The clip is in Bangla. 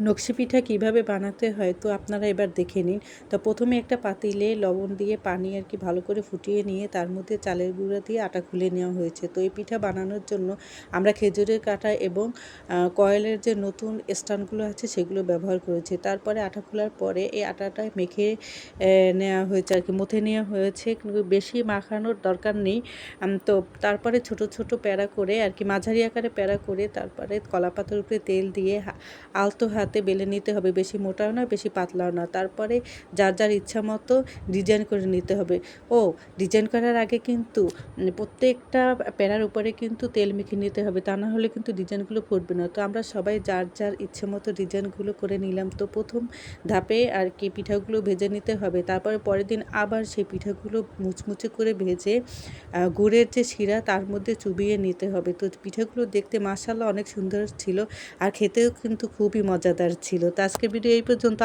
নকশি পিঠা কীভাবে বানাতে হয় তো আপনারা এবার দেখে নিন। তো প্রথমে একটা পাতিলে লবণ দিয়ে পানি আর কি ভালো করে ফুটিয়ে নিয়ে তার মধ্যে চালের গুঁড়া দিয়ে আটা গুলে নেওয়া হয়েছে। তো এই পিঠা বানানোর জন্য আমরা খেজুরের কাঁটা এবং কয়েলের যে নতুন স্ট্যান্ডগুলো আছে সেগুলো ব্যবহার করেছি। তারপরে আটা খোলার পরে এই আটাটা মেখে নেওয়া হয়েছে আর কি, মথে নেওয়া হয়েছে, কিন্তু বেশি মাখানোর দরকার নেই। তো তারপরে ছোট ছোট প্যারা করে আর কি, মাঝারি আকারে প্যারা করে তারপরে কলাপাতার উপরে তেল দিয়ে আলতো হাতে বেলে নিতে হবে, বেশি মোটাও না বেশি পাতলাও না। তারপরে যার যার ইচ্ছা মতো ডিজাইন করে নিতে হবে। ডিজাইন করার আগে কিন্তু প্রত্যেকটা প্যারার উপরে কিন্তু তেল মেখে নিতে হবে, তা না হলে কিন্তু ডিজাইনগুলো ফুটবে না। তো আমরা সবাই যার যার ইচ্ছে মতো ডিজাইনগুলো করে নিলাম। তো প্রথম ধাপে আর কি পিঠাগুলো ভেজে নিতে হবে, তারপরে পরের দিন আবার সেই পিঠাগুলো মুচমুচে করে ভেজে গুড়ের যে শিরা তার মধ্যে চুবিয়ে নিতে হবে। তো পিঠাগুলো দেখতে মাশাআল্লাহ অনেক সুন্দর ছিল, আর খেতেও কিন্তু খুবই মজাদার ছিল। তো আজকের ভিডিও এই পর্যন্ত।